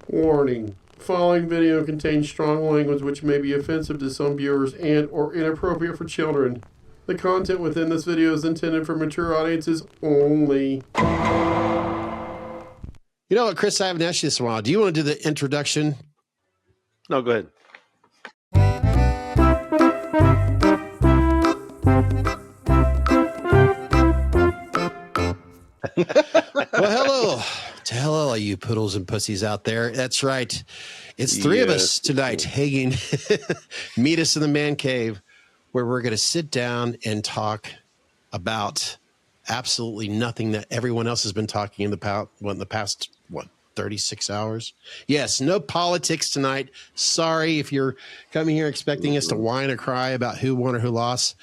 Warning. The following video contains strong language which may be offensive to some viewers and or inappropriate for children. The content within this video is intended for mature audiences only. You know what, Chris, I haven't asked you this in a while. Do you want to do the introduction? No, go ahead. Well, hello. Hello, all you poodles and pussies out there. That's right. It's three of us tonight hanging. Meet us in the man cave where we're going to sit down and talk about absolutely nothing that everyone else has been talking in the past 36 hours. Yes, no politics tonight. Sorry if you're coming here expecting us to whine or cry about who won or who lost.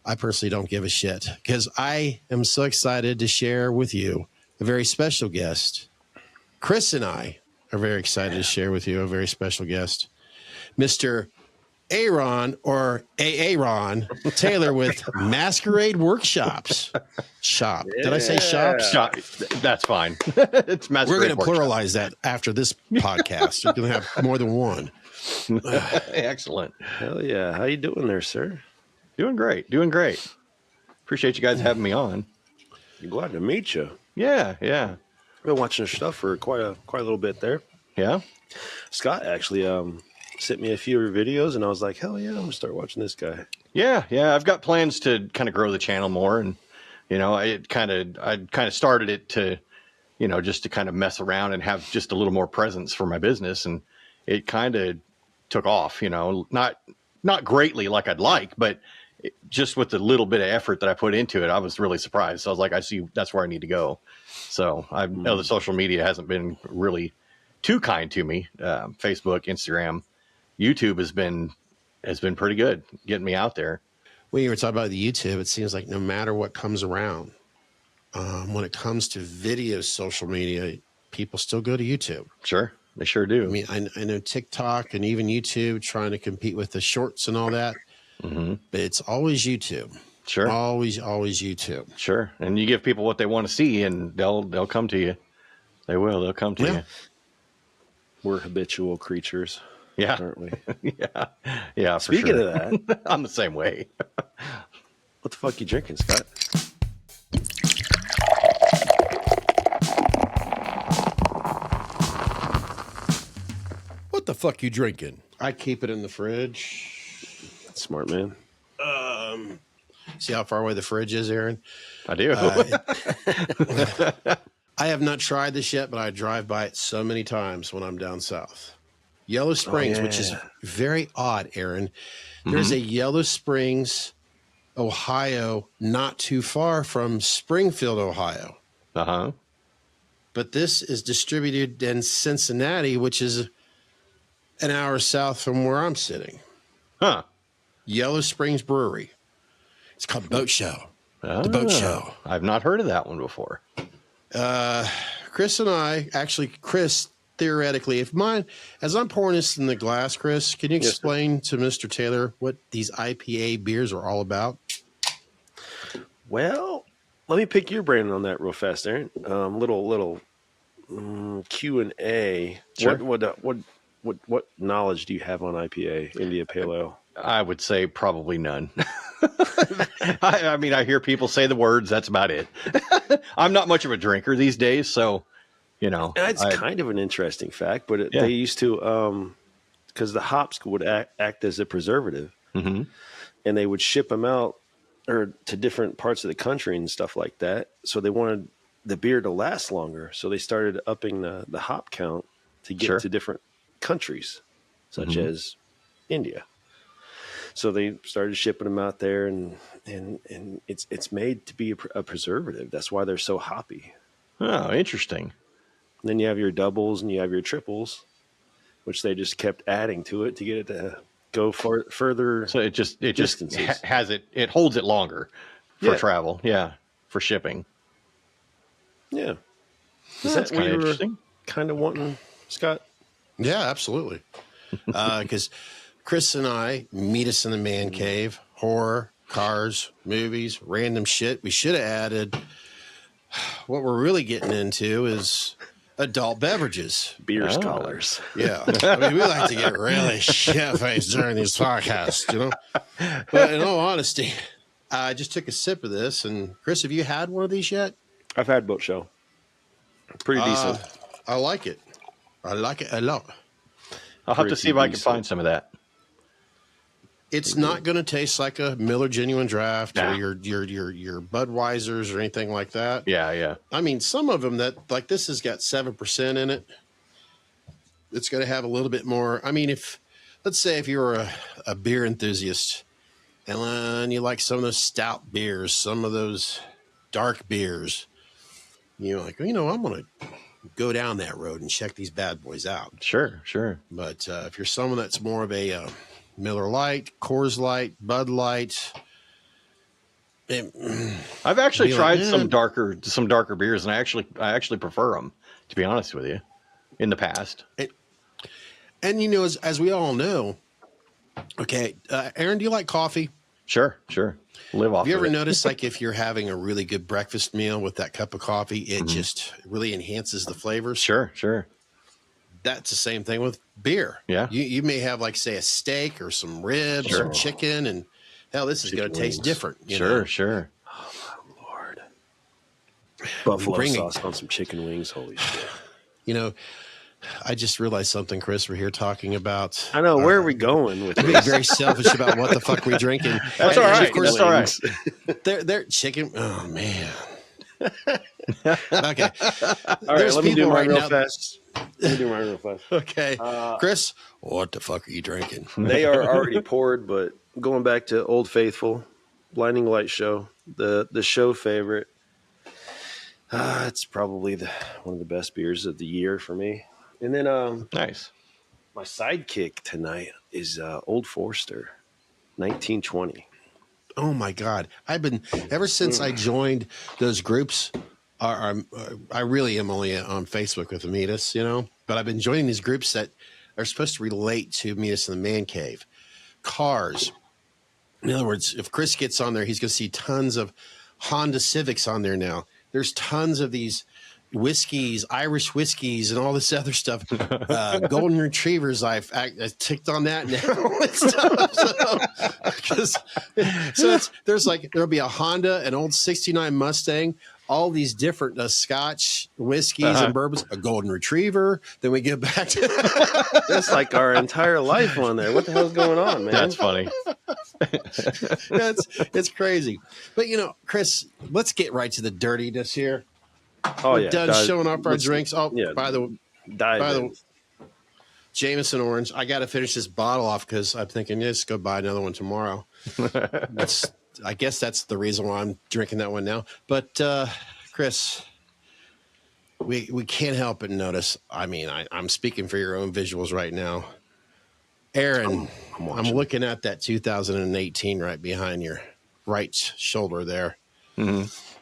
I personally don't give a shit because I am so excited to share with you a very special guest. Chris and I are very excited to share with you a very special guest, Mr. Aaron or Aaron Taylor with Masquerade Workshops. Shop. Yeah. Did I say shop? Shop. That's fine. It's Masquerade. We're going to pluralize that after this podcast. You're going to have more than one. Excellent. Hell yeah. How you doing there, sir? Doing great. Doing great. Appreciate you guys having me on. Glad to meet you. Yeah, yeah. I've been watching your stuff for quite a little bit there. Yeah. Scott actually sent me a few of your videos, and I was like, hell yeah, I'm gonna start watching this guy. Yeah, yeah. I've got plans to kind of grow the channel more, and I kind of started it to, just to kind of mess around and have just a little more presence for my business, and it kind of took off. Not greatly like I'd like, but just with the little bit of effort that I put into it, I was really surprised. So I was like, I see that's where I need to go. So I know the social media hasn't been really too kind to me. Facebook, Instagram, YouTube has been pretty good getting me out there. When you were talking about the YouTube, it seems like no matter what comes around, when it comes to video social media, people still go to YouTube. Sure. They sure do. I mean, I know TikTok and even YouTube trying to compete with the shorts and all that, but it's always YouTube. Sure. Always YouTube. Sure. And you give people what they want to see and they'll come to you. They will. They'll come to you. We're habitual creatures. Yeah. Aren't we? Yeah. Yeah. Speaking of that, I'm the same way. what the fuck you drinking, Scott? What the fuck you drinking? I keep it in the fridge. Smart man. See how far away the fridge is, Aaron? I do. I have not tried this yet, but I drive by it so many times when I'm down south. Yellow Springs, which is very odd, Aaron. There's a Yellow Springs, Ohio, not too far from Springfield, Ohio. Uh-huh. But this is distributed in Cincinnati, which is an hour south from where I'm sitting. Huh. Yellow Springs Brewery. It's called Boat Show. The Boat Show. I've not heard of that one before. Chris and I, actually, Chris, theoretically, as I'm pouring this in the glass, Chris, can you explain to Mr. Taylor what these IPA beers are all about? Well, let me pick your brain on that real fast, Aaron. Little Q&A. Sure. What knowledge do you have on IPA, India Pale Ale? I would say probably none. I mean, I hear people say the words. That's about it. I'm not much of a drinker these days, so, It's kind of an interesting fact, but they used to, because the hops would act as a preservative, and they would ship them out to different parts of the country and stuff like that. So they wanted the beer to last longer. So they started upping the hop count to get to different countries, such as India. So they started shipping them out there, and it's made to be a preservative. That's why they're so hoppy. Oh, interesting. And then you have your doubles and you have your triples, which they just kept adding to it to get it to go further. So it just has it holds it longer for travel. Yeah, for shipping. Yeah. Is that kind of interesting? Kind of wanting, Scott? Yeah, absolutely. Because Chris and I meet us in the man cave, horror, cars, movies, random shit. We should have added what we're really getting into is adult beverages. Beer scholars. Yeah. I mean, we like to get really shit-faced during these podcasts, you know? But in all honesty, I just took a sip of this. And Chris, have you had one of these yet? I've had boat show. Pretty decent. I like it. I like it a lot. I'll have to see if I can find some of that. It's not going to taste like a Miller Genuine Draft or your Budweisers or anything like that. Yeah. I mean, some of them like this has got 7% in it. It's going to have a little bit more. I mean, let's say if you're a beer enthusiast and you like some of those stout beers, some of those dark beers, you're like, I'm going to go down that road and check these bad boys out. Sure. But if you're someone that's more of a Miller Lite, Coors Light, Bud Light, I've actually tried some darker beers, and I actually prefer them, to be honest with you, in the past. And as we all know, okay, Aaron, do you like coffee? Sure. Live off. Have you ever noticed, like, if you're having a really good breakfast meal with that cup of coffee, it just really enhances the flavors? Sure. That's the same thing with beer. Yeah. You may have, like, say, a steak or some ribs or chicken, and hell, this is going to taste different. Sure. Oh, my Lord. Buffalo sauce on some chicken wings. Holy shit. I just realized something, Chris. We're here talking about. I know. Where are we going with being very selfish about what the fuck we're drinking? That's all right. Of course, that's all right. They're chicken. Oh man. Okay. All right. Let me do mine real fast. Okay. Chris, what the fuck are you drinking? They are already poured, but going back to Old Faithful, Blinding Light Show, the show favorite. It's probably one of the best beers of the year for me. And then nice. My sidekick tonight is Old Forester, 1920. Oh my God! I've been ever since I joined those groups. I really am only on Facebook with Amitas, but I've been joining these groups that are supposed to relate to Amitas in the Man Cave. Cars. In other words, if Chris gets on there, he's going to see tons of Honda Civics on there now. There's tons of these whiskeys, Irish whiskeys, and all this other stuff. Golden Retrievers. I ticked on that now. There'll be a Honda, an old '69 Mustang, all these different Scotch whiskeys and bourbons, a Golden Retriever. Then we get back to that's like our entire life on there. What the hell's going on, man? That's funny. It's crazy. But Chris, let's get right to the dirtiness here. We're done showing off our drinks. Oh, yeah, by the way, Jameson Orange. I got to finish this bottle off because I'm thinking, let's go buy another one tomorrow. I guess that's the reason why I'm drinking that one now. But Chris, we can't help but notice. I mean, I'm speaking for your own visuals right now. Aaron, I'm looking at that 2018 right behind your right shoulder there. If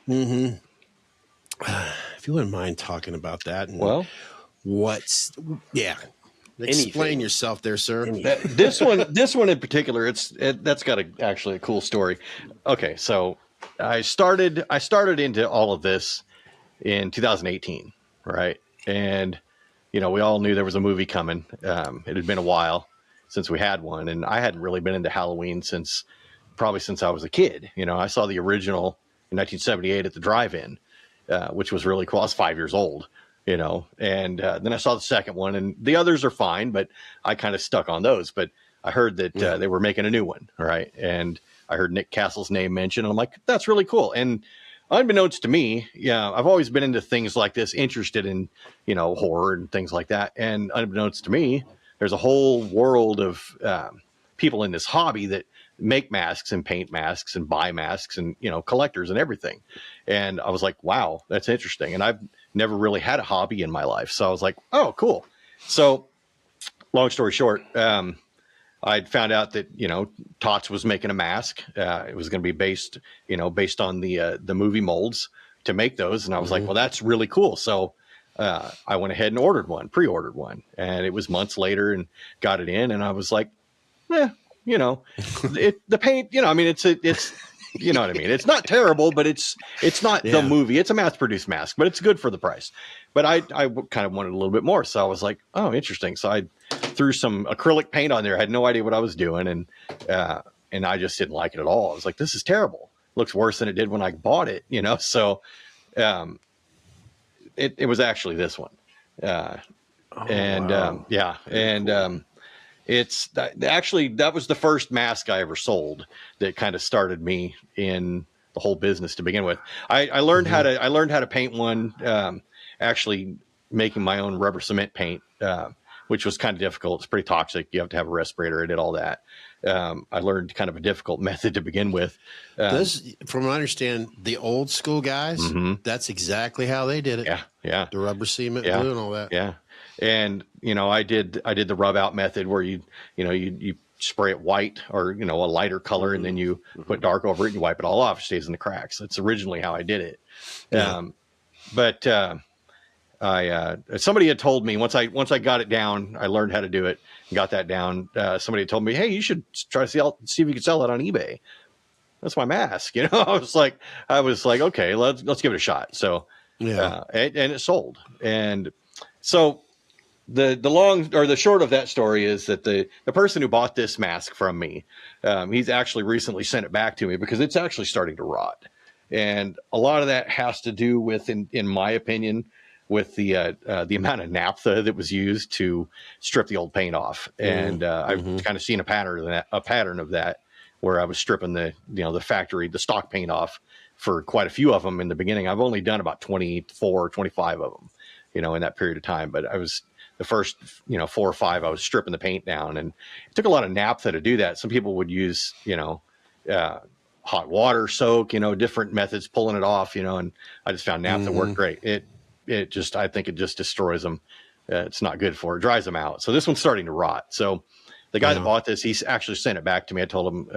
you wouldn't mind talking about that. And explain yourself there, sir. This one in particular, that's got actually a cool story. Okay, so I started into all of this in 2018, right? And we all knew there was a movie coming. It had been a while since we had one, and I hadn't really been into Halloween since I was a kid. I saw the original in 1978 at the drive-in, which was really cool. I was 5 years old, and then I saw the second one, and the others are fine, but I kind of stuck on those. But I heard that they were making a new one, right? And I heard Nick Castle's name mentioned, and I'm like, that's really cool. And unbeknownst to me, I've always been into things like this, interested in, horror and things like that. And unbeknownst to me, there's a whole world of people in this hobby that make masks and paint masks and buy masks and, collectors and everything. And I was like, wow, that's interesting. And I've never really had a hobby in my life. So I was like, oh, cool. So long story short, I'd found out that, Tots was making a mask. It was going to be based on the movie molds to make those. And I was like, well, that's really cool. So I went ahead and pre-ordered one, and it was months later and got it in. And I was like, the paint, it's You know what I mean? It's not terrible, but it's not the movie. It's a mass produced mask, but it's good for the price. But I kind of wanted a little bit more. So I was like, oh, interesting. So I threw some acrylic paint on there. I had no idea what I was doing. And I just didn't like it at all. I was like, this is terrible. It looks worse than it did when I bought it, you know? So it was actually this one. It's actually, that was the first mask I ever sold that kind of started me in the whole business to begin with. I learned how to paint one, actually making my own rubber cement paint, which was kind of difficult. It's pretty toxic. You have to have a respirator. I did all that. I learned kind of a difficult method to begin with. From what I understand, the old school guys, that's exactly how they did it. Yeah. The rubber cement glue and all that. Yeah. And, you know, I did the rub out method where you spray it white or, you know, a lighter color and then you put dark over it and you wipe it all off. It stays in the cracks. That's originally how I did it. Somebody had told me once I got it down, I learned how to do it and got that down. Somebody had told me, hey, you should try to see if you can sell it on eBay. That's my mask. You know, I was like, okay, let's give it a shot. So, and it sold. And so the long or the short of that story is that the person who bought this mask from me, he's actually recently sent it back to me because it's actually starting to rot. And a lot of that has to do with, in my opinion, with the amount of naphtha that was used to strip the old paint off. And I've kind of seen a pattern of that where I was stripping the stock paint off for quite a few of them in the beginning. I've only done about 24, 25 of them, you know, in that period of time. But I was the first, 4 or 5, I was stripping the paint down, and it took a lot of naphtha to do that. Some people would use, hot water soak, different methods, pulling it off, and I just found naphtha worked great. I think it just destroys them. It's not good for it. Dries them out. So this one's starting to rot. So the guy that bought this, he's actually sent it back to me. I told him,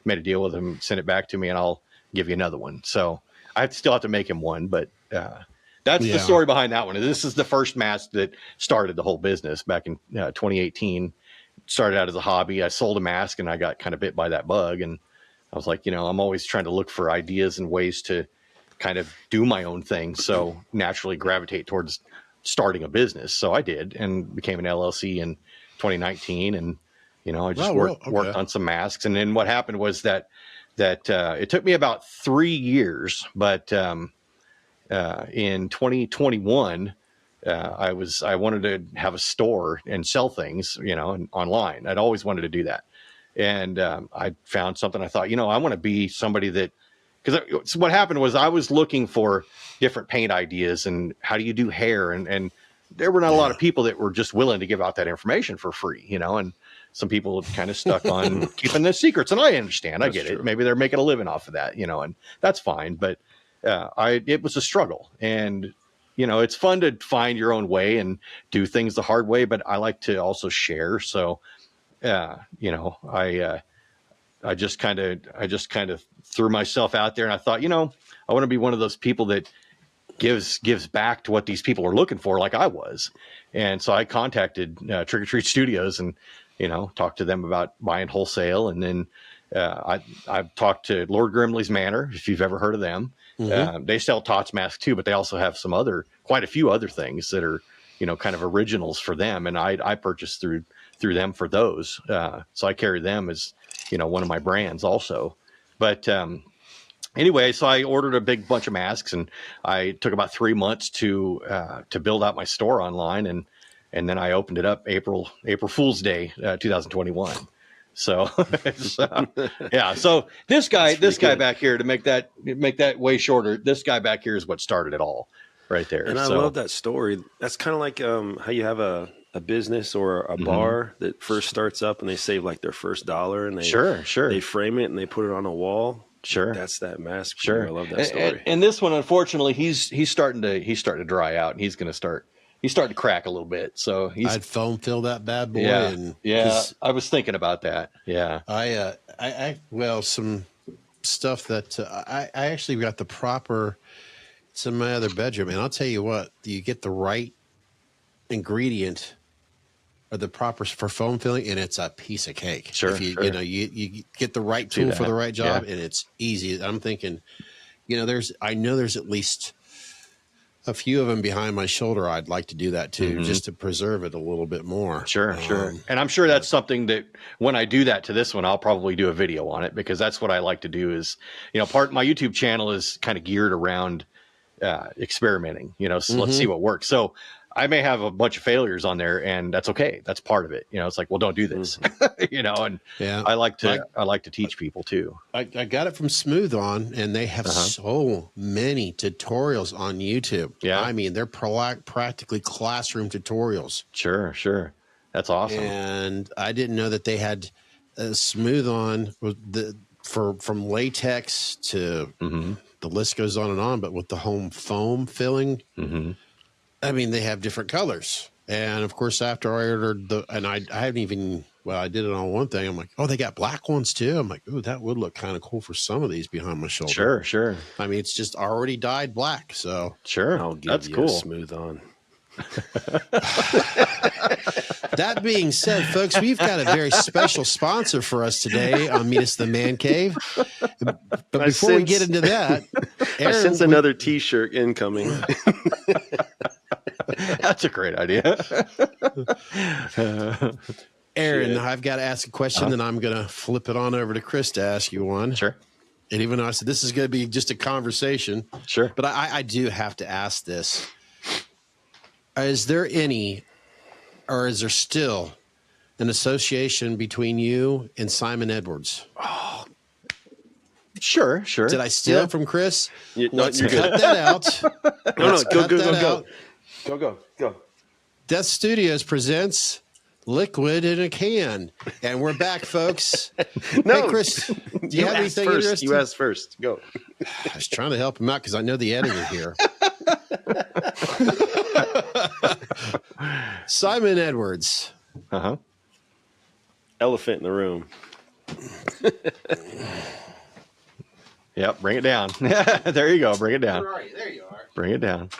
made a deal with him, send it back to me, and I'll give you another one. So I still have to make him one, but that's the story behind that one. This is the first mask that started the whole business back in 2018. Started out as a hobby. I sold a mask and I got kind of bit by that bug. And I was like, I'm always trying to look for ideas and ways to kind of do my own thing. So naturally gravitate towards starting a business. So I did, and became an LLC in 2019. And, I just worked on some masks. And then what happened was that it took me about 3 years, but in 2021, I wanted to have a store and sell things, and online. I'd always wanted to do that. And I found something. I thought, I want to be somebody that, because what happened was I was looking for different paint ideas and how do you do hair, and there were not a lot of people that were just willing to give out that information for free, and some people kind of stuck on keeping the secrets, and I understand. I get it. Maybe they're making a living off of that, and that's fine. But it was a struggle, and it's fun to find your own way and do things the hard way, but I like to also share. So, I just kind of threw myself out there, and I thought, I want to be one of those people that gives back to what these people are looking for, like I was. And so I contacted Trick or Treat Studios and, talked to them about buying wholesale. And then I've talked to Lord Grimley's Manor, if you've ever heard of them. They sell Tots masks too, but they also have quite a few other things that are, kind of originals for them. And I purchased through them for those. So I carry them as, one of my brands also. But anyway, so I ordered a big bunch of masks, and I took about 3 months to build out my store online. And then I opened it up April Fool's Day, 2021. So, yeah. So this guy back here, to make that way shorter, this guy back here is what started it all right there. And I love that story. That's kind of like how you have a business or a bar that first starts up and they save like their first dollar, and they frame it and they put it on a wall. Sure. That's that mask. Sure. I love that story. And this one, unfortunately, he's starting to dry out, and he's starting to crack a little bit. So I'd foam fill that bad boy. Yeah. I was thinking about that. Yeah. Some stuff that I actually got the proper, it's in my other bedroom. And I'll tell you what, you get the right ingredient are the proper for foam filling, and it's a piece of cake. Sure, if you you get the right See tool that. for the right job, Yeah. and it's easy. I'm thinking, I know there's at least a few of them behind my shoulder. I'd like to do that too, just to preserve it a little bit more. Sure. And I'm sure that's something that when I do that to this one, I'll probably do a video on it, because that's what I like to do is, part of my YouTube channel is kind of geared around experimenting, so let's see what works. So I may have a bunch of failures on there, and that's okay. That's part of it. It's like, well, don't do this, and I like to teach people too. I got it from Smooth On, and they have so many tutorials on YouTube. Yeah. I mean, they're practically classroom tutorials. Sure. That's awesome. And I didn't know that they had Smooth On from latex to the list goes on and on, but with the home foam filling, I mean, they have different colors. And of course, after I ordered I haven't even, I did it on one thing. I'm like, oh, they got black ones too. I'm like, oh, that would look kind of cool for some of these behind my shoulder. Sure. I mean, it's just already dyed black. So sure. That's cool. Smooth On. That being said, folks, we've got a very special sponsor for us today on Meet Us the Man Cave. But before we get into that, Aaron, I sense another T-shirt incoming. That's a great idea. Aaron, I've got to ask a question, then I'm going to flip it on over to Chris to ask you one. Sure. And even though I said this is going to be just a conversation, sure, but I do have to ask this. Is there any, or is there still an association between you and Simon Edwards? Oh, sure. Did I steal it from Chris? Let's cut that out. Go. Death Studios presents Liquid in a Can. And we're back, folks. No, hey, Chris, do you have anything interesting? You asked first. Go. I was trying to help him out because I know the editor here. Simon Edwards. Elephant in the room. Yep, bring it down. There you go. Bring it down. Where are you? There you are. Bring it down.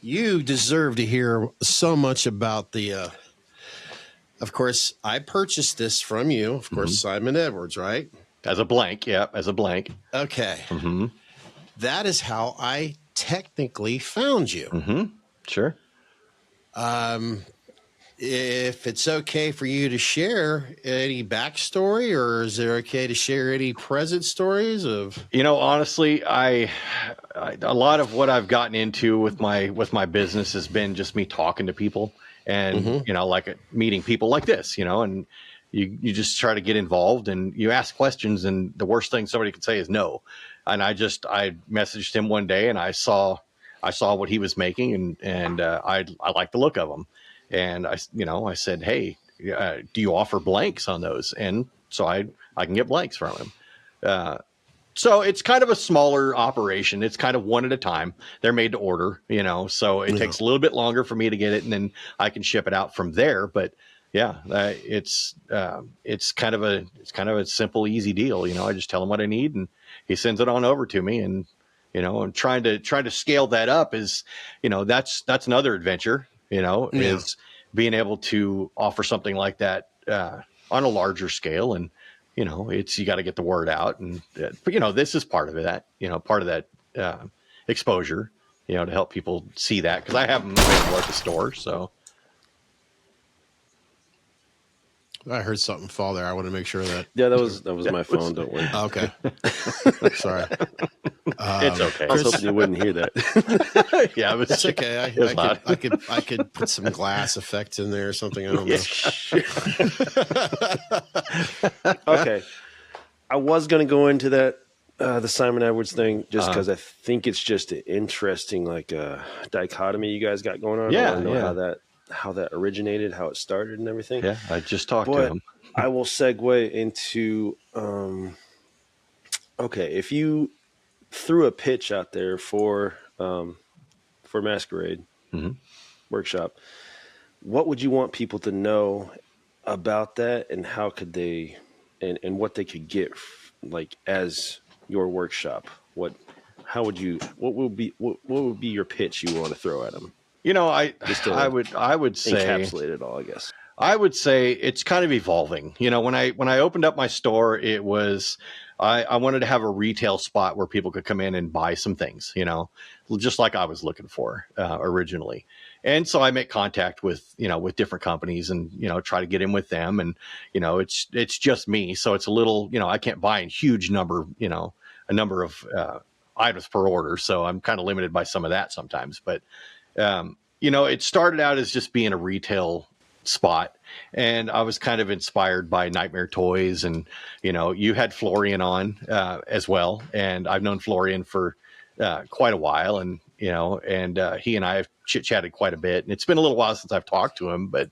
You deserve to hear so much about the. Of course, I purchased this from you. Of course, Simon Edwards, right? As a blank. Yep, as a blank. Okay. That is how I technically found you. Sure. If it's okay for you to share any backstory, or is it okay to share any present stories of? Honestly, I a lot of what I've gotten into with my business has been just me talking to people, and like meeting people like this, and you just try to get involved and you ask questions, and the worst thing somebody could say is no. And I messaged him one day, and I saw what he was making, and I like the look of them. And I said, hey, do you offer blanks on those? And so I can get blanks from him. So it's kind of a smaller operation. It's kind of one at a time. They're made to order, so it takes a little bit longer for me to get it, and then I can ship it out from there. But yeah, it's kind of a simple, easy deal. I just tell him what I need, and he sends it on over to me. And and trying to scale that up is, that's another adventure. Is being able to offer something like that on a larger scale, and you got to get the word out, and but this is part of it. That part of that exposure, to help people see that, because I have them available at the store. So I heard something fall there. I want to make sure that. Yeah, that was my phone. Don't worry. Okay. Sorry. It's okay. I was hoping you wouldn't hear that. Yeah, it's okay. I could put some glass effects in there or something. I don't know. Okay. I was going to go into that the Simon Edwards thing just because I think it's just an interesting dichotomy you guys got going on. Yeah, I want to know how that originated, how it started, and everything. Yeah, I just talked to him. I will segue into if you threw a pitch out there for Masquerade Workshop, what would you want people to know about that, and how could they and what they could get as your workshop? What would be your pitch you want to throw at them? I would say encapsulate it all, I guess. I would say it's kind of evolving. When I opened up my store, it was I wanted to have a retail spot where people could come in and buy some things, just like I was looking for originally. And so I make contact with different companies and, try to get in with them. And, it's just me. So it's a little, I can't buy a huge number, a number of items per order. So I'm kind of limited by some of that sometimes. But, it started out as just being a retail spot, and I was kind of inspired by Nightmare Toys, and you had Florian on as well, and I've known Florian for quite a while, and he and I have chit-chatted quite a bit, and it's been a little while since I've talked to him, but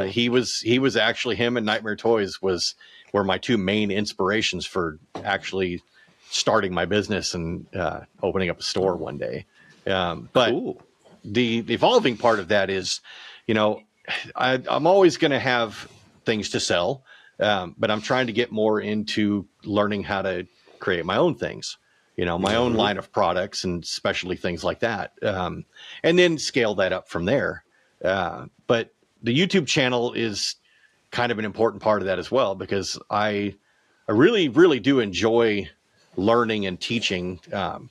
he was actually, him and Nightmare Toys were my two main inspirations for actually starting my business and opening up a store one day. But cool. The evolving part of that is, I'm always going to have things to sell, but I'm trying to get more into learning how to create my own things, my own line of products and specialty things like that, and then scale that up from there. But the YouTube channel is kind of an important part of that as well, because I really, really do enjoy learning and teaching,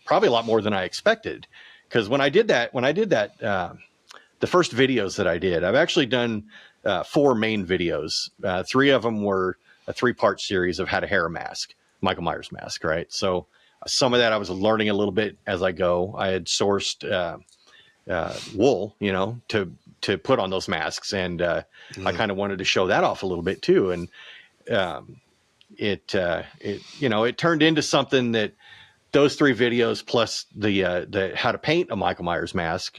probably a lot more than I expected. Because when I did that, the first videos that I did, I've actually done 4 main videos. 3 of them were a 3-part series of how to hair a mask, Michael Myers mask, right? So some of that I was learning a little bit as I go. I had sourced wool, to put on those masks, and I kind of wanted to show that off a little bit too. And it turned into something that those 3 videos plus the how to paint a Michael Myers mask.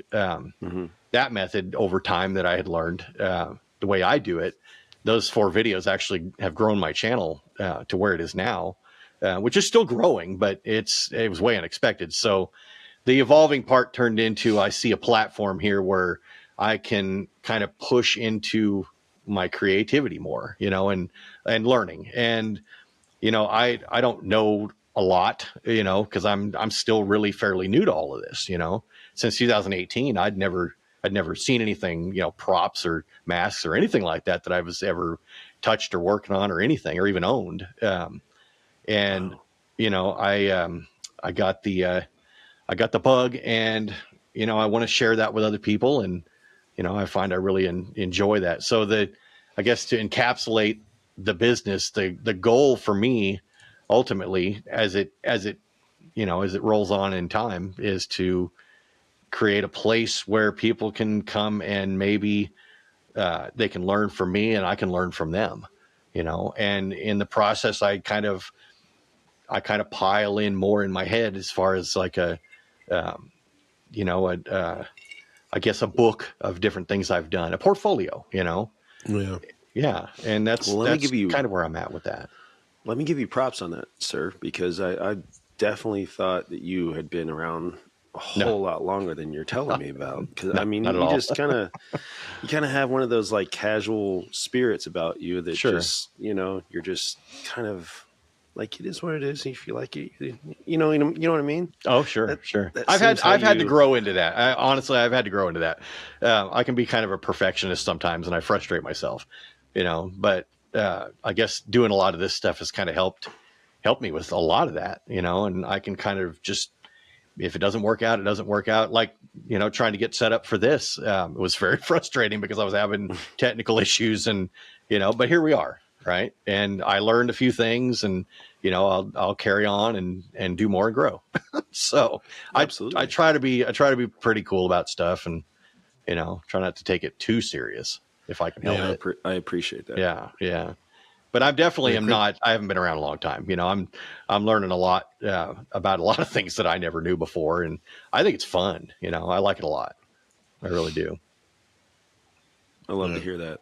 That method over time that I had learned, the way I do it, those 4 videos actually have grown my channel to where it is now, which is still growing, but it was way unexpected. So the evolving part turned into, I see a platform here where I can kind of push into my creativity more, and learning. And, I don't know a lot, because I'm still really fairly new to all of this, since 2018, I'd never seen anything, props or masks or anything like that I was ever touched or working on or anything, or even owned. And, wow. I got the bug, and, I want to share that with other people. And, I find I really enjoy that. So I guess to encapsulate the business, the goal for me ultimately, as it rolls on in time, is to create a place where people can come and maybe they can learn from me and I can learn from them, and in the process, I kind of pile in more in my head as far as like I guess a book of different things I've done, a portfolio, Yeah. And that's kind of where I'm at with that. Let me give you props on that, sir, because I definitely thought that you had been around a whole lot longer than you're telling me about. Because you just kind of have one of those like casual spirits about you that just, you're just kind of like, it is what it is. If you like it, you know what I mean? Oh, sure. I've had to grow into that. Honestly, I've had to grow into that. I can be kind of a perfectionist sometimes, and I frustrate myself, but I guess doing a lot of this stuff has kind of helped me with a lot of that, and I can kind of just, if it doesn't work out, it doesn't work out. Like, trying to get set up for this, it was very frustrating because I was having technical issues, and, but here we are. Right. And I learned a few things, and, I'll carry on and do more and grow. So I try to be pretty cool about stuff, and, try not to take it too serious if I can help it. I appreciate that. Yeah. But I definitely I haven't been around a long time. I'm learning a lot about a lot of things that I never knew before. And I think it's fun. I like it a lot. I really do. I love to hear that.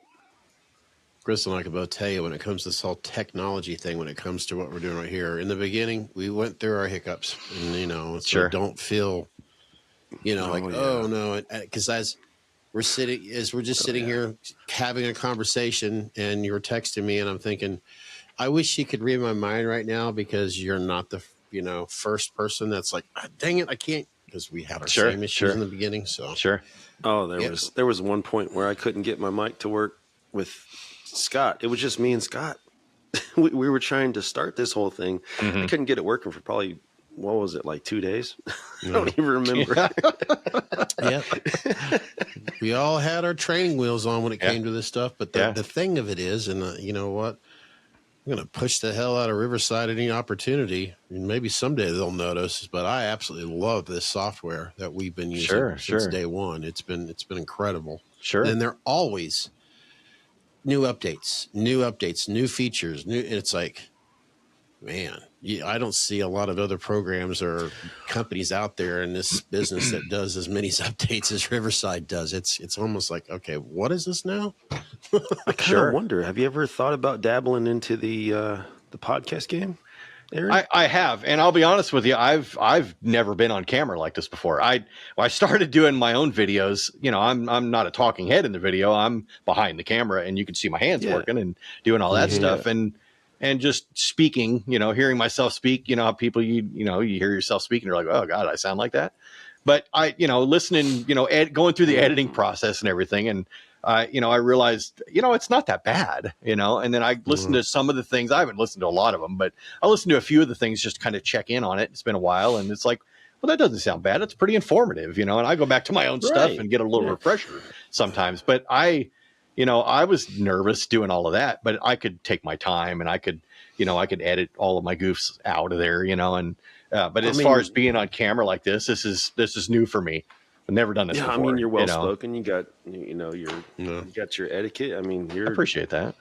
Chris and I can both tell you, when it comes to this whole technology thing, when it comes to what we're doing right here, in the beginning, we went through our hiccups, and, so don't feel, oh no, because as we're just sitting here having a conversation, and you're texting me, and I'm thinking, I wish you could read my mind right now, because you're not the, first person that's like, dang it, I can't because we had our same issues in the beginning. So Oh, there was one point where I couldn't get my mic to work with Scott. It was just me and Scott. we were trying to start this whole thing. I couldn't get it working for probably, what was it, like 2 days? I don't even remember. Yeah. We all had our training wheels on when it came to this stuff. But the thing of it is, and you know what? I'm going to push the hell out of Riverside at any opportunity. And maybe someday they'll notice, but I absolutely love this software that we've been using since day one. It's been incredible. And they're always new updates, new features. It's like, man, I don't see a lot of other programs or companies out there in this business that does as many updates as Riverside does. It's almost like, okay, what is this now? I kind of wonder. Have you ever thought about dabbling into the podcast game, Aaron? I have, and I'll be honest with you, I've never been on camera like this before. I started doing my own videos. You know, I'm not a talking head in the video. I'm behind the camera, and you can see my hands working and doing all that stuff, and just speaking. You know, hearing myself speak. You know, how people you hear yourself speaking, you're like, oh God, I sound like that. But listening, going through the editing process and everything, and I realized, it's not that bad, and then I listened to some of the things. I haven't listened to a lot of them, but I listened to a few of the things just to kind of check in on it. It's been a while, and it's like, well, that doesn't sound bad. It's pretty informative, and I go back to my own stuff and get a little refresher sometimes. But I was nervous doing all of that, but I could take my time, and I could edit all of my goofs out of there, but as far as being on camera like this is new for me. I've never done this before. I mean, you're well spoken. You got, you got your etiquette. I mean, I appreciate that.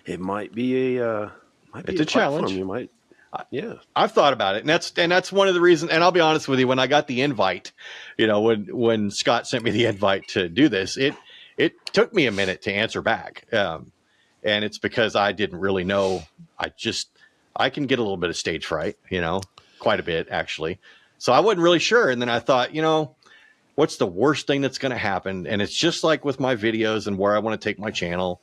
It might be it's a challenge. You might, I've thought about it, and that's one of the reasons. And I'll be honest with you, when I got the invite, when Scott sent me the invite to do this, it took me a minute to answer back, and it's because I didn't really know. I can get a little bit of stage fright, quite a bit actually. So I wasn't really sure, and then I thought, what's the worst thing that's going to happen? And it's just like with my videos and where I want to take my channel.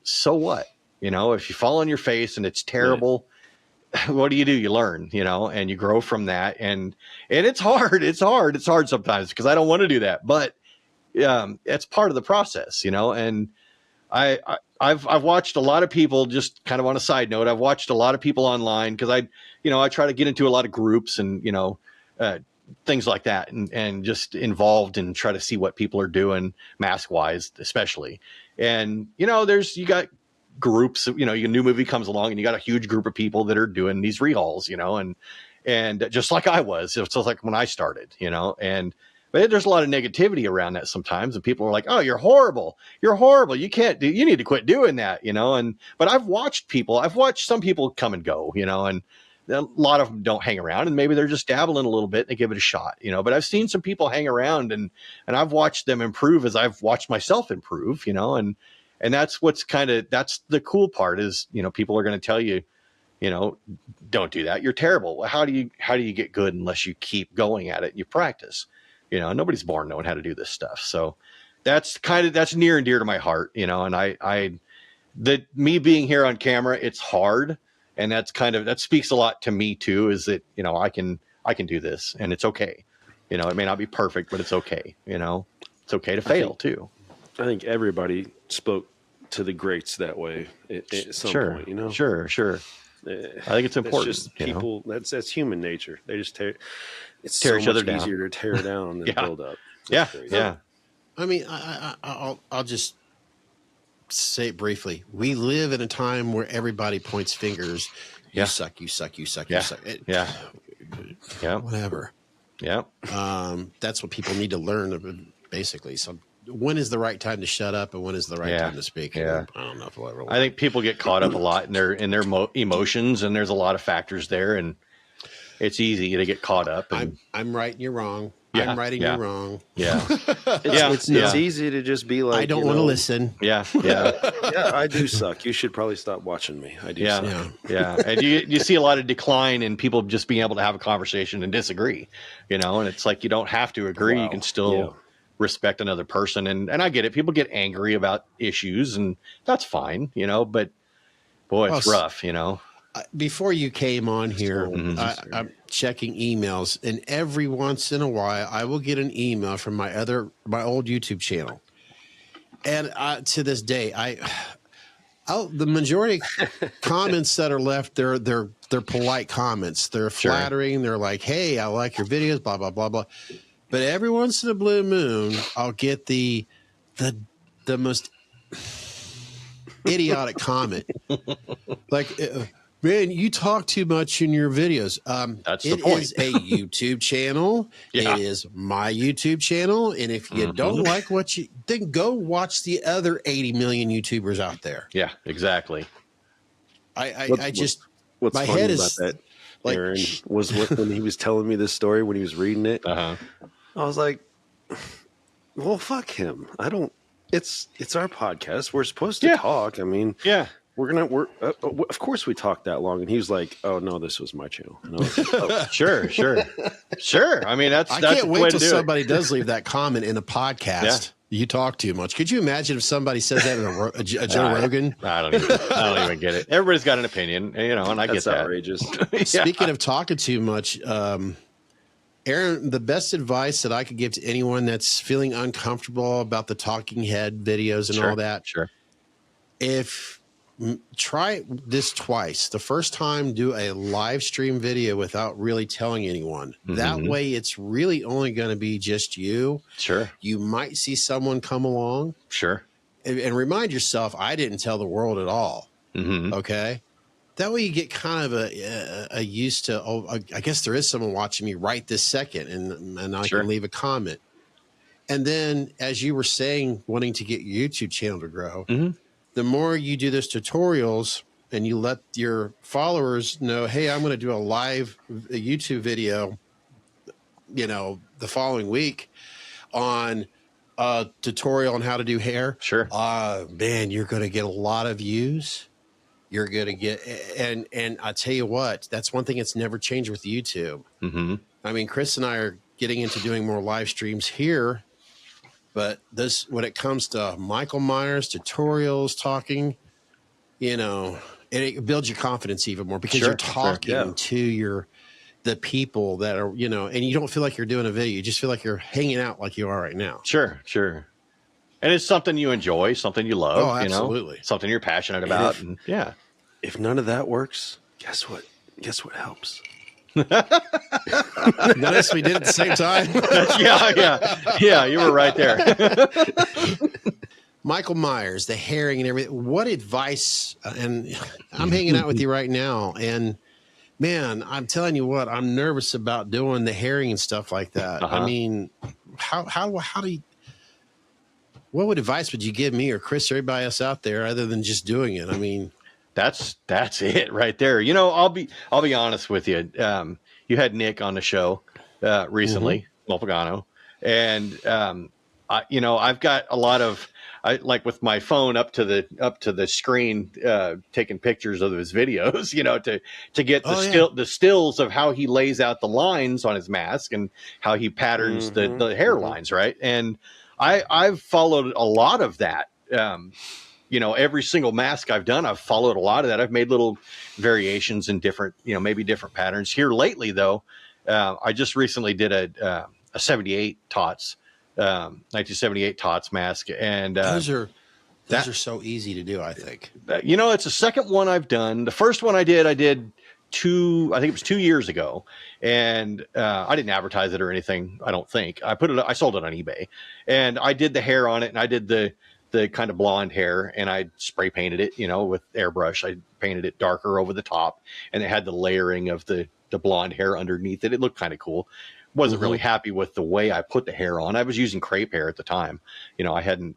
So what? If you fall on your face and it's terrible, what do? You learn, and you grow from that. And it's hard. It's hard sometimes because I don't want to do that. But it's part of the process, and I've watched a lot of people, just kind of on a side note, I've watched a lot of people online because I try to get into a lot of groups and, things like that, and just involved and try to see what people are doing mask wise, especially. And, you got groups, a new movie comes along and you got a huge group of people that are doing these rehauls, and just like I was, it's just like when I started, but there's a lot of negativity around that sometimes. And people are like, oh, you're horrible. You're horrible. You need to quit doing that, but I've watched some people come and go, and a lot of them don't hang around, and maybe they're just dabbling a little bit and they give it a shot, but I've seen some people hang around and I've watched them improve as I've watched myself improve, and that's that's the cool part is, people are going to tell you, don't do that. You're terrible. Well, how do you get good unless you keep going at it and you practice? Nobody's born knowing how to do this stuff. So that's near and dear to my heart, and me being here on camera, it's hard. And that speaks a lot to me too, is that, I can do this and it's okay. It may not be perfect, but it's okay. It's okay to fail too. I think everybody spoke to the greats that way at some point, Sure. I think it's important. It's just people, that's human nature. They just tear each other down. Easier to tear down than build up. Yeah. I mean, I'll just say it briefly. We live in a time where everybody points fingers. You suck. You suck. Yeah. Whatever. Yeah. That's what people need to learn, basically. So when is the right time to shut up and when is the right time to speak? Yeah. I don't know if we'll ever learn. I think people get caught up a lot in their emotions, and there's a lot of factors there, and it's easy to get caught up. And I'm right and you're wrong. Yeah, I'm right and you're wrong. Yeah. It's easy to just be like, I don't want to listen. Yeah. I do suck. You should probably stop watching me. I do suck. Yeah. And you see a lot of decline in people just being able to have a conversation and disagree, and it's like, you don't have to agree. Wow. You can still respect another person. And I get it. People get angry about issues, and that's fine, but boy, it's rough, before you came on here, I'm checking emails, and every once in a while, I will get an email from my old YouTube channel, and to this day, the majority comments that are left, they're polite comments. They're flattering. They're like, "Hey, I like your videos," blah blah blah blah. But every once in a blue moon, I'll get the most idiotic comment, like, "Man, you talk too much in your videos." That's the point. It is a YouTube channel. Yeah. It is my YouTube channel, and if you don't like then go watch the other 80 million YouTubers out there. Yeah, exactly. What's my funny head about is that, like, Aaron, was when he was telling me this story when he was reading it. Uh-huh. I was like, well, fuck him. It's our podcast. We're supposed to talk. I mean, we're of course we talked that long. And he was like, "Oh no, this was my channel." And I was like, "Oh, sure. I mean, I can't wait till somebody does leave that comment in a podcast. Yeah. You talk too much. Could you imagine if somebody says that in a Joe Rogan? I don't even get it. Everybody's got an opinion, and I get that. Outrageous. Speaking of talking too much, Aaron, the best advice that I could give to anyone that's feeling uncomfortable about the talking head videos and all that, try this twice. The first time, do a live stream video without really telling anyone. That way, it's really only going to be just you. Sure. You might see someone come along. Sure. And remind yourself, I didn't tell the world at all. Okay. That way you get kind of a used to, I guess there is someone watching me right this second, and I can leave a comment. And then, as you were saying, wanting to get your YouTube channel to grow, the more you do those tutorials and you let your followers know, hey, I'm going to do a live YouTube video, the following week on a tutorial on how to do hair. Sure. Man, you're going to get a lot of views. You're going to get, and I tell you what, that's one thing that's never changed with YouTube. I mean, Chris and I are getting into doing more live streams here, but when it comes to Michael Myers tutorials, talking, it builds your confidence even more because you're talking to the people that are, and you don't feel like you're doing a video. You just feel like you're hanging out like you are right now. Sure. And it's something you enjoy, something you love, oh, absolutely. Something you're passionate about. If none of that works, guess what? Guess what helps? Notice we did it at the same time. Yeah, you were right there. Michael Myers, the herring and everything. What advice? And I'm hanging out with you right now, and man, I'm telling you what, I'm nervous about doing the herring and stuff like that. I mean, how do you? What advice would you give me or Chris or everybody else out there other than just doing it? I mean, that's it right there. I'll be honest with you. You had Nick on the show recently, Molpagano, and I've got a lot of like with my phone up to the screen, taking pictures of his videos, to get the stills of how he lays out the lines on his mask and how he patterns the hairlines, right? And I've followed a lot of that. Every single mask I've done, I've followed a lot of that. I've made little variations in different, maybe different patterns. Here lately, though, I just recently did a 78 Tots, 1978 Tots mask. And those are so easy to do, I think. It's the second one I've done. The first one I did I think it was 2 years ago, and I didn't advertise it or anything. I don't think I sold it on eBay, and I did the hair on it, and I did the kind of blonde hair, and I spray painted it, with airbrush. I painted it darker over the top, and it had the layering of the blonde hair underneath it. It looked kind of cool. Wasn't really happy with the way I put the hair on. I was using crepe hair at the time. I hadn't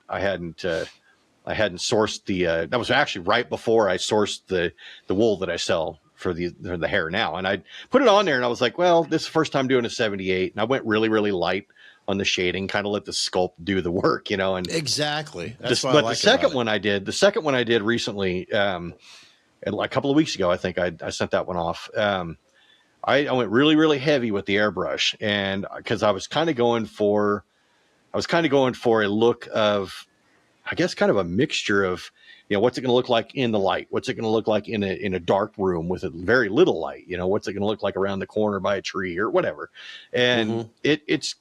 sourced that was actually right before I sourced the wool that I sell for the hair now. And I put it on there, and I was like, well, this is the first time doing a 78. And I went really, really light on the shading, kind of let the sculpt do the work, and exactly. But the second one I did recently, a couple of weeks ago, I think I sent that one off. I went really, really heavy with the airbrush, and because I was kind of going for a look of I guess kind of a mixture of, what's it going to look like in the light? What's it going to look like in a dark room with a very little light? What's it going to look like around the corner by a tree or whatever? And it's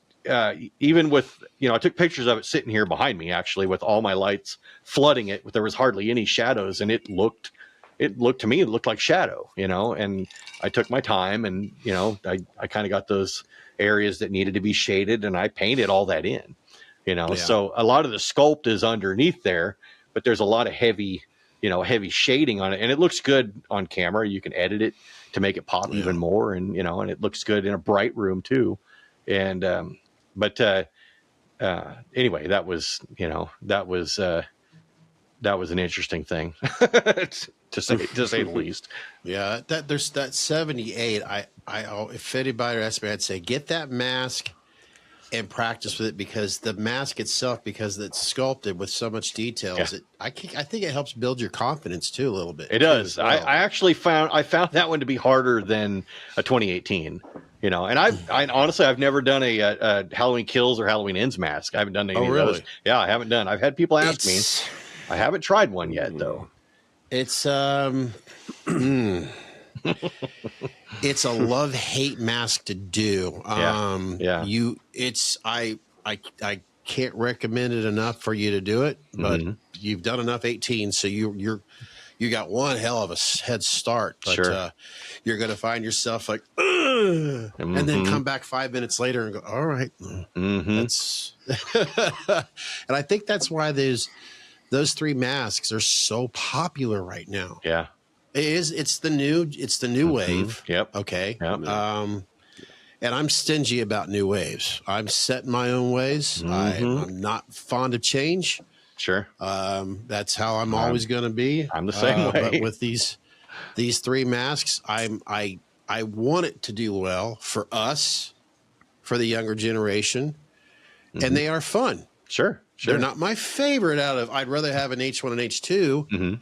even with, I took pictures of it sitting here behind me, actually, with all my lights flooding it. There was hardly any shadows, and it looked to me, it looked like shadow, and I took my time, and, I kind of got those areas that needed to be shaded, and I painted all that in, so a lot of the sculpt is underneath there, but there's a lot of heavy shading on it, and it looks good on camera. You can edit it to make it pop even more. And, and it looks good in a bright room too. And, anyway, that was an interesting thing to say the least. Yeah. There's that 78. If anybody asked me, I'd say, get that mask and practice with it, because the mask itself, because it's sculpted with so much details, I think it helps build your confidence too a little bit. It does. Well. I actually found that one to be harder than a 2018. And I honestly, I've never done a Halloween Kills or Halloween Ends mask. I haven't done any of those. Yeah, I haven't done. I've had people ask me. I haven't tried one yet though. It's it's a love-hate mask to do. I can't recommend it enough for you to do it, but you've done enough 18, so you got one hell of a head start. But you're going to find yourself like, and then come back 5 minutes later and go, all right, that's. And I think that's why those three masks are so popular right now. Yeah. It's the new wave. Yep. Okay. Yep. And I'm stingy about new waves. I'm set in my own ways. I'm not fond of change. Sure. That's how I'm always going to be. I'm the same way. But with these three masks, I want it to do well for us, for the younger generation, and they are fun. Sure. They're not my favorite I'd rather have an H1 and H2.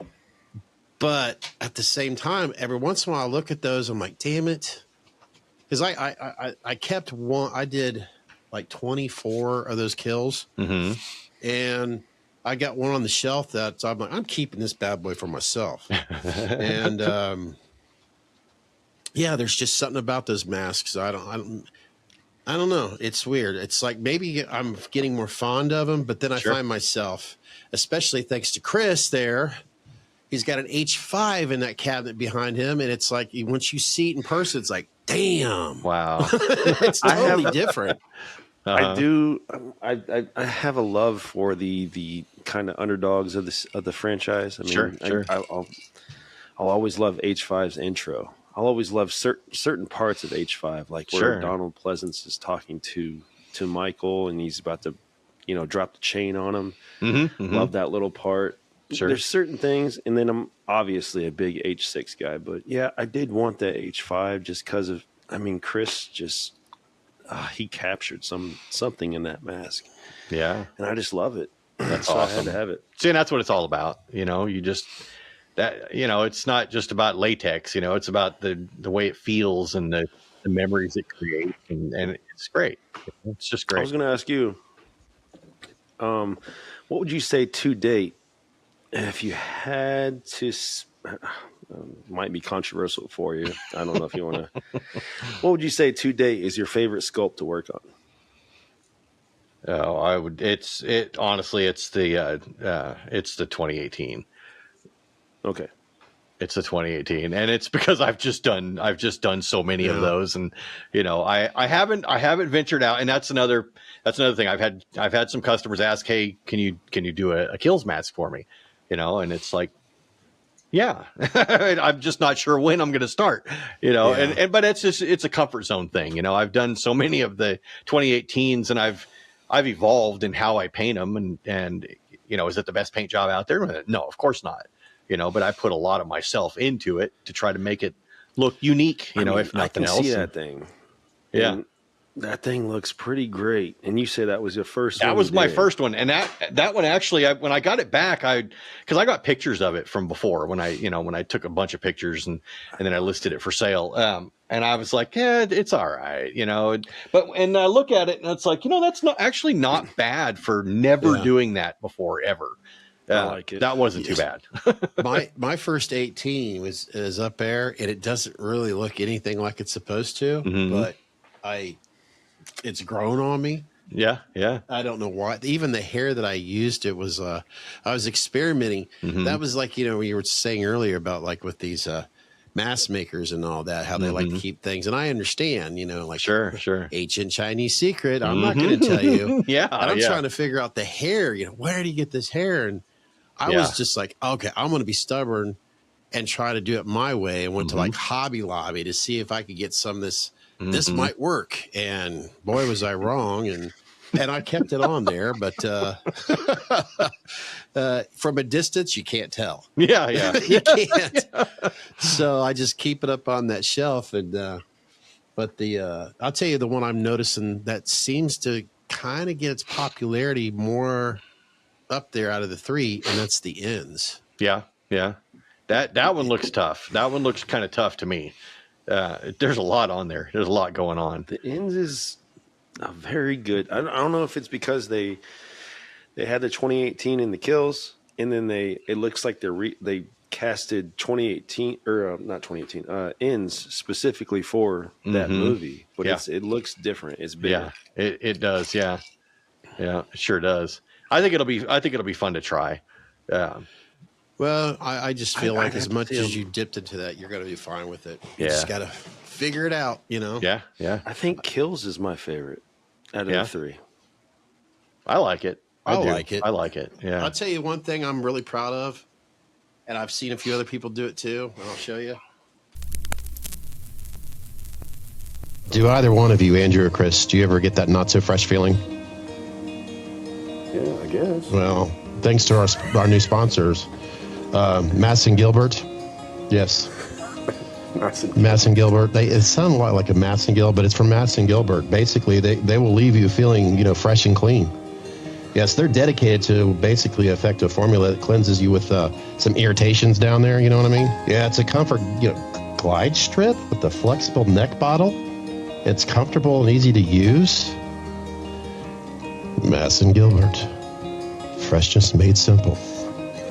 But at the same time, every once in a while I look at those, I'm like, damn it. Because I kept one, I did like 24 of those kills. And I got one on the shelf that I'm like, I'm keeping this bad boy for myself. And there's just something about those masks. I don't know. It's weird. It's like maybe I'm getting more fond of them, but then I find myself, especially thanks to Chris there, he's got an H5 in that cabinet behind him, and it's like once you see it in person, it's like, damn, wow, it's totally different. I do. I have a love for the kind of underdogs of the franchise. I mean, I'll always love H5's intro. I'll always love certain parts of H5, like where Donald Pleasance is talking to Michael, and he's about to, drop the chain on him. Love that little part. There's certain things, and then I'm obviously a big H6 guy, but yeah, I did want that H5 just because of, Chris just, he captured something in that mask. Yeah. And I just love it. That's so awesome. I had to have it. See, and that's what it's all about. You just, it's not just about latex, it's about the way it feels and the memories it creates. And it's great. It's just great. I was going to ask you, what would you say to date, if you had to, might be controversial for you. I don't know if you want to. What would you say to date is your favorite sculpt to work on? Oh, I would. Honestly, it's the 2018. Okay. It's the 2018, and it's because I've just done so many of those, and I haven't ventured out, and that's another thing. I've had some customers ask, hey, can you do a kills mask for me? And it's like, yeah, I'm just not sure when I'm going to start, but it's a comfort zone thing. I've done so many of the 2018s, and I've evolved in how I paint them, and is it the best paint job out there? No, of course not. But I put a lot of myself into it to try to make it look unique, if nothing else. I can see that thing. Yeah. And that thing looks pretty great. And you say that was your first one? That was my first one. And that one actually, when I got it back, because I got pictures of it from before when I took a bunch of pictures and then I listed it for sale. And I was like, yeah, it's all right, you know. And I look at it and it's like, you know, that's not bad for never doing that before ever. I like it. That wasn't too bad. my first 18 is up there, and it doesn't really look anything like it's supposed to, but it's grown on me. Yeah. I don't know why. Even the hair that I used, it was I was experimenting. That was like, you know, you were saying earlier about like with these mask makers and all that, how they like to keep things. And I understand, you know, like sure. ancient Chinese secret. I'm not going to tell you. I'm yeah. trying to figure out the hair. You know, where did he get this hair? And I was just like, okay, I'm going to be stubborn and try to do it my way. And went to like Hobby Lobby to see if I could get some of this. This might work. And boy, was I wrong. And I kept it on there, but from a distance, you can't tell. Yeah. You can't. So I just keep it up on that shelf. And but I'll tell you the one I'm noticing that seems to kind of get its popularity more up there out of the three, and that's the ends. Yeah. That one looks tough. That one looks kind of tough to me. There's a lot on there. There's a lot going on. The ends is a very good. I don't know if it's because they had the 2018 in the kills, and then it looks like they casted 2018 or not 2018 ends specifically for that movie, but it looks different. It's bigger. Yeah, it does. Yeah, it sure does. I think it'll be fun to try. Well, I just feel like as much as you dipped into that, you're going to be fine with it. You just got to figure it out, you know? Yeah. I think Kills is my favorite out of the three. I like it. I like it. I like it. Yeah. I'll tell you one thing I'm really proud of, and I've seen a few other people do it too, and I'll show you. Do either one of you, Andrew or Chris, do you ever get that not so fresh feeling? Yeah, I guess. Well, thanks to our new sponsors, Mass and Gilbert. Yes. Mass and Gilbert. It sounds a lot like a Mass and Gilbert, but it's from Mass and Gilbert. Basically, they will leave you feeling, you know, fresh and clean. Yes, they're dedicated to basically effective formula that cleanses you with some irritations down there. You know what I mean? Yeah, it's a comfort, you know, glide strip with the flexible neck bottle. It's comfortable and easy to use. Mass and Gilbert. Freshness made simple.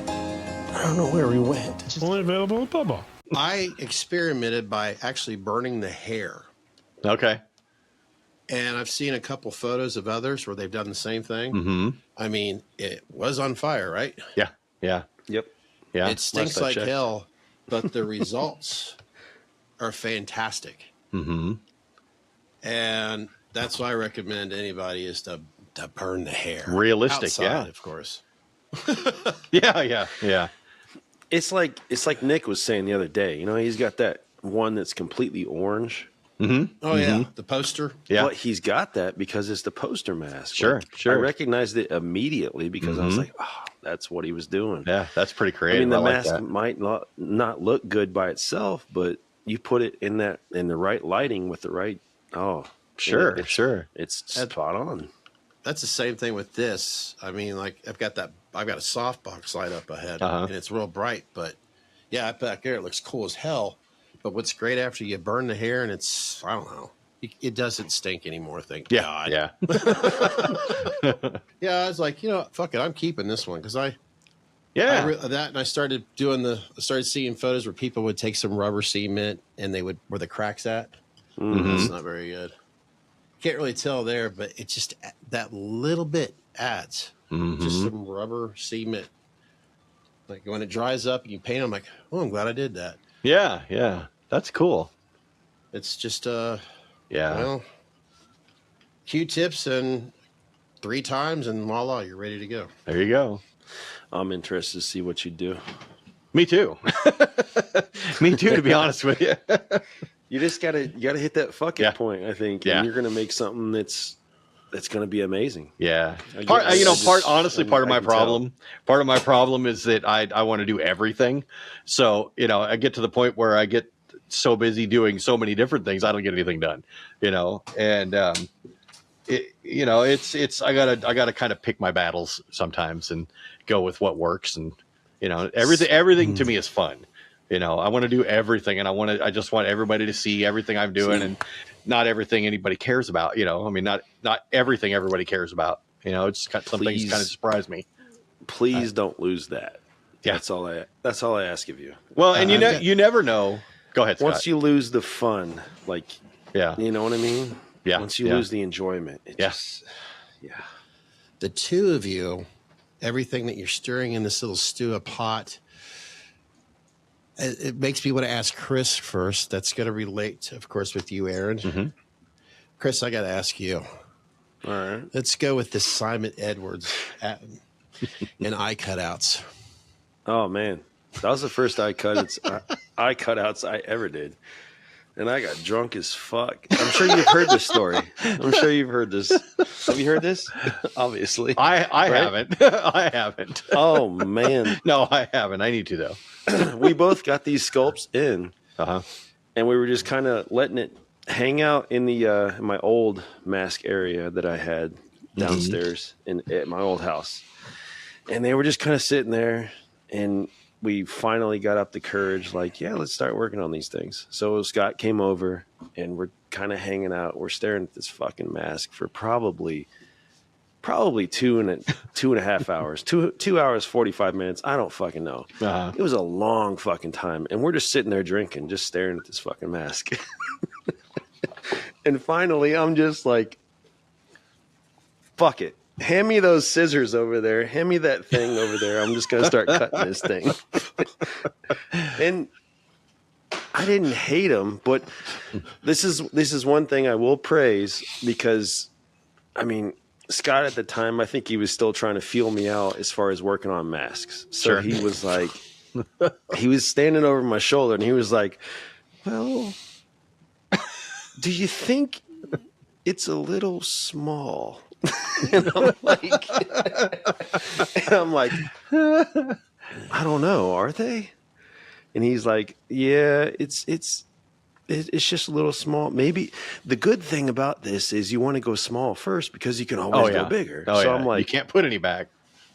I don't know where we went. It's only available at Poppa. I experimented by actually burning the hair. Okay. And I've seen a couple photos of others where they've done the same thing. I mean, it was on fire, right? Yeah. Yep. Yeah. It stinks like hell, but the results are fantastic. And that's what I recommend anybody is to burn the hair. Realistic, outside, of course. Yeah. It's like Nick was saying the other day. You know, he's got that one that's completely orange. Oh yeah, the poster. Yeah, but he's got that because it's the poster mask. Sure. I recognized it immediately because I was like, oh, that's what he was doing. Yeah, that's pretty creative. I mean, the like mask that. might not look good by itself, but you put it in the right lighting with the right. Oh, sure. It's spot on. That's the same thing with this. I mean, like I've got a softbox light up ahead, and it's real bright. But yeah, back there it looks cool as hell. But what's great after you burn the hair and it's, I don't know, it doesn't stink anymore. Thank God. Yeah. Yeah, I was like, you know, fuck it, I'm keeping this one because I started seeing photos where people would take some rubber cement and they would where the cracks at. That's not very good. Can't really tell there, but it just that little bit adds just some rubber cement. Like when it dries up and you paint, I'm like, oh, I'm glad I did that. Yeah. That's cool. It's just Yeah. Q-tips and 3 times and voila, you're ready to go. There you go. I'm interested to see what you do. Me too. Me too, to be honest with you. You just gotta hit that fucking point, I think. Yeah. And you're gonna make something that's gonna be amazing. Yeah. Part of my problem is that I want to do everything. So, you know, I get to the point where I get so busy doing so many different things, I don't get anything done, you know, and, it's I gotta kind of pick my battles sometimes and go with what works. And, you know, everything to me is fun. I want to do everything, and I just want everybody to see everything I'm doing, and not everything anybody cares about. Not everything everybody cares about. It's some things kind of surprise me. Please don't lose that. Yeah, that's all I ask of you. Well, and you never know. Go ahead, Scott. Once you lose the fun, you know what I mean? Yeah. Once you lose the enjoyment, The two of you, everything that you're stirring in this little stew, a pot, it makes me want to ask Chris first. That's going to relate, of course, with you, Aaron. Mm-hmm. Chris, I got to ask you. All right. Let's go with the Simon Edwards and eye cutouts. Oh, man. That was the first eye cutouts I ever did. And I got drunk as fuck. I'm sure you've heard this story. I'm sure you've heard this. Have you heard this? Obviously. I haven't. I haven't. Oh, man. No, I haven't. I need to, though. We both got these sculpts in. Uh-huh. And we were just kind of letting it hang out in the my old mask area that I had downstairs at my old house. And they were just kind of sitting there, and we finally got up the courage, let's start working on these things. So Scott came over, and we're kind of hanging out. We're staring at this fucking mask for probably 2.5 hours, 2 hours, 45 minutes. I don't fucking know. Uh-huh. It was a long fucking time. And we're just sitting there drinking, just staring at this fucking mask. And finally, I'm just like, fuck it. Hand me those scissors over there. Hand me that thing over there. I'm just going to start cutting this thing. And I didn't hate him, but this is one thing I will praise, because, Scott at the time, I think he was still trying to feel me out as far as working on masks. So Sure. he was like, he was standing over my shoulder, and he was like, well, do you think it's a little small? And I'm like, I don't know, are they? And he's like, yeah, it's just a little small. Maybe the good thing about this is you want to go small first, because you can always go bigger. So I'm like, you can't put any back.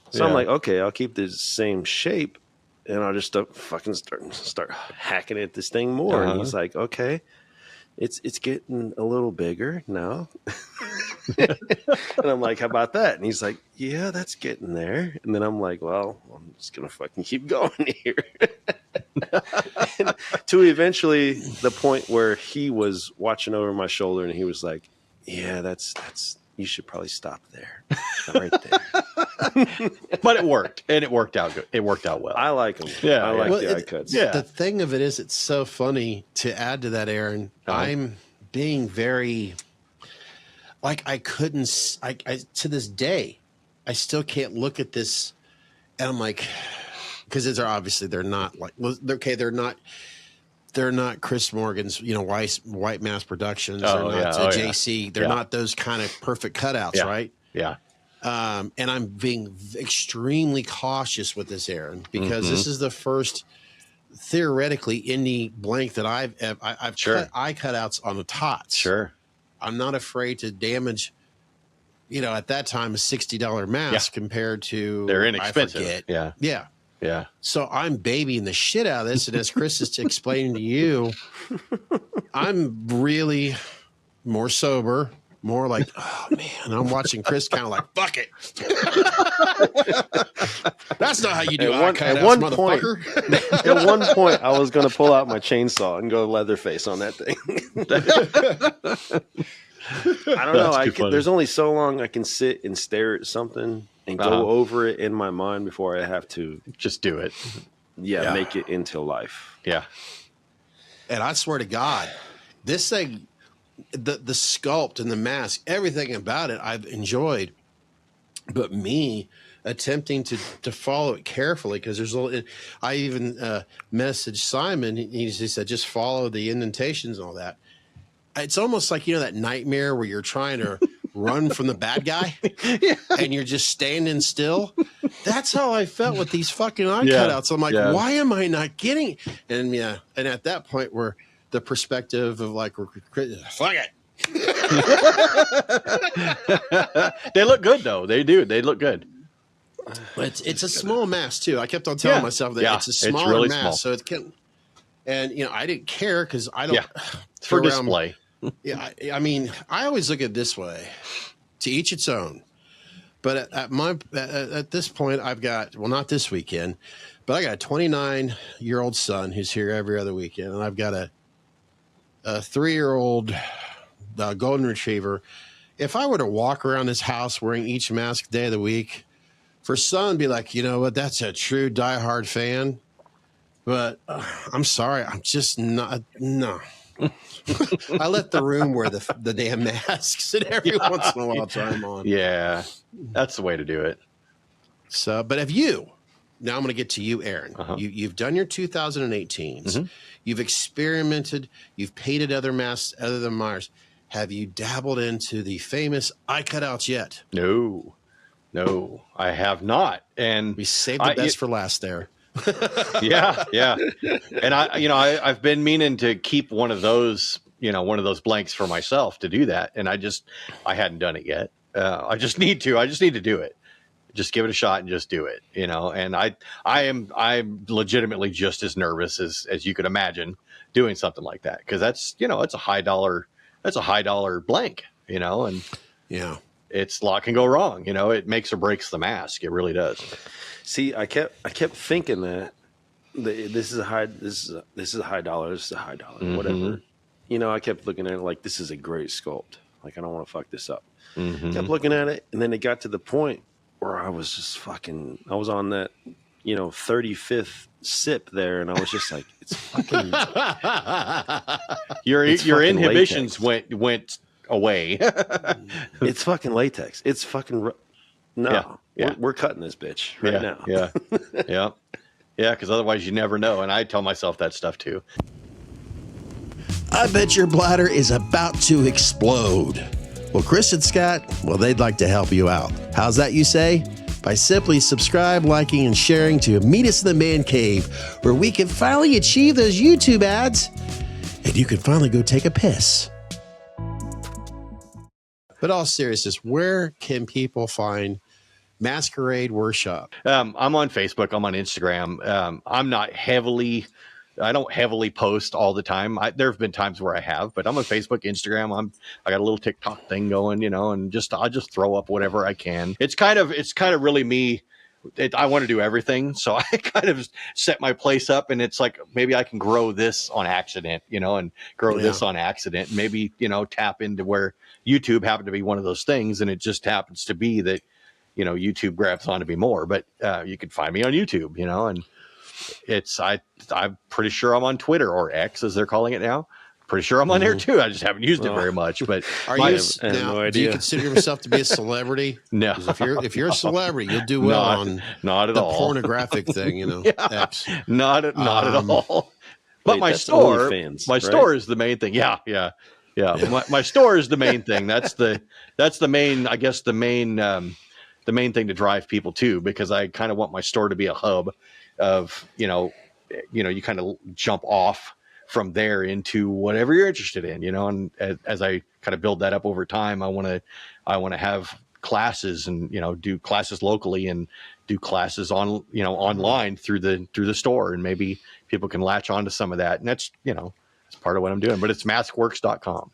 So I'm like, okay, I'll keep the same shape, and I'll just start hacking at this thing more. And he's like, okay, it's getting a little bigger now. And I'm like, how about that? And he's like, yeah, that's getting there. And then I'm like, well, I'm just gonna fucking keep going here. To eventually the point where he was watching over my shoulder, and he was like, yeah, that's you should probably stop there. Right there. But it worked, and it worked out good. It worked out well. I like them. Yeah, I like the eye cuts. Yeah. The thing of it is, it's so funny to add to that, Aaron. I'm being very, I couldn't, I to this day, I still can't look at this, and I'm like, because they're not they're not Chris Morgan's, white mass productions. They're not JC. They're not those kind of perfect cutouts, right? Yeah. And I'm being extremely cautious with this, Aaron, because this is the first theoretically indie blank that I've cut eye cutouts on the tots. Sure. I'm not afraid to damage, at that time, a $60 mask compared to, they're inexpensive. I forget. Yeah. Yeah. Yeah. So I'm babying the shit out of this. And as Chris is explaining to you, I'm really more sober, more like, oh man, I'm watching Chris kind of like, fuck it. That's not how you do eye cutouts, motherfucker. At one point, I was going to pull out my chainsaw and go Leatherface on that thing. I don't know. There's only so long I can sit and stare at something and go over it in my mind before I have to just do it. Yeah, make it into life. Yeah. And I swear to God, this thing, the sculpt and the mask, everything about it I've enjoyed. But me attempting to follow it carefully, because there's a little, I even messaged Simon. He said, just follow the indentations and all that. It's almost like, that nightmare where you're trying to run from the bad guy and you're just standing still. That's how I felt with these fucking eye cutouts. I'm like, why am I not getting? And and at that point, where the perspective of like, fuck it. They look good though. They do. They look good. It's a small mask too. I kept on telling myself that it's a smaller really mask, small. so it can. And, I didn't care because I don't. Yeah, it's for display. Yeah, I mean, I always look at it this way: to each its own. But at this point, I've got, well, not this weekend, but I got a 29-year-old son who's here every other weekend, and I've got a 3-year-old golden retriever. If I were to walk around this house wearing each mask day of the week, for son, be like, you know what, that's a true diehard fan. But I'm sorry, I'm just not. No. I let the room wear the damn masks, and every once in a while try them on. Yeah, that's the way to do it. So, but have you? Now I'm going to get to you, Aaron. You've done your 2018s. You've experimented. You've painted other masks other than Myers. Have you dabbled into the famous eye cutouts yet? No, I have not. And we saved the best for last there. Yeah. And I've been meaning to keep one of those blanks for myself to do that. And I hadn't done it yet. I just need to do it. Just give it a shot and just do it, and I'm legitimately just as nervous as you could imagine doing something like that. Cause that's, it's a high dollar blank, and yeah, it's a lot can go wrong. It makes or breaks the mask. It really does. See, I kept thinking that this is a high dollar, whatever. I kept looking at it like, this is a great sculpt. Like, I don't want to fuck this up. Kept looking at it, and then it got to the point where I was just I was on that, 35th sip there, and I was just like, it's fucking. Your inhibitions went away. It's fucking latex. It's fucking. No, yeah. We're cutting this bitch right now. Yeah. Because otherwise you never know. And I tell myself that stuff too. I bet your bladder is about to explode. Well, Chris and Scott, they'd like to help you out. How's that, you say? By simply subscribe, liking, and sharing to Meet Us in the Man Cave, where we can finally achieve those YouTube ads, and you can finally go take a piss. But all seriousness, where can people find Masquerade Workshop? I'm on Facebook. I'm on Instagram. I don't heavily post all the time. There have been times where I have, but I'm on Facebook, Instagram. I got a little TikTok thing going, and I'll just throw up whatever I can. It's kind of really me. I want to do everything. So I kind of set my place up, and it's like, maybe I can grow this on accident, and grow this on accident. And maybe, tap into where YouTube happened to be one of those things. And it just happens to be that, YouTube grabs on to be more, but you can find me on YouTube, and I'm pretty sure I'm on Twitter, or X as they're calling it now. Pretty sure I'm on there too. I just haven't used it very much. But do you consider yourself to be a celebrity? No. If you're a celebrity, you'll do well not at the all. pornographic thing, X. Not at all. But my store is the main thing. Yeah. My store is the main thing. That's the main, I guess, the main thing to drive people to, because I kind of want my store to be a hub of, you kind of jump off from there into whatever you're interested in, and as I kind of build that up over time, I want to have classes and, do classes locally and do classes online through the store, and maybe people can latch onto some of that. And that's, it's part of what I'm doing, but it's maskworks.com.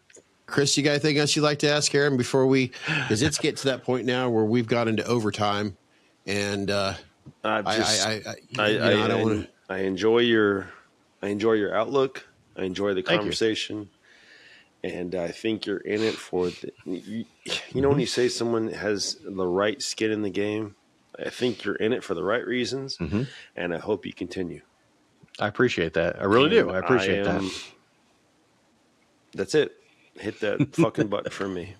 Chris, you got anything else you'd like to ask Aaron before because it's getting to that point now where we've got into overtime, and I enjoy your outlook. I enjoy the conversation, and I think you're in it for when you say someone has the right skin in the game, I think you're in it for the right reasons, and I hope you continue. I appreciate that. I really do. I appreciate that. That's it. Hit that fucking button for me.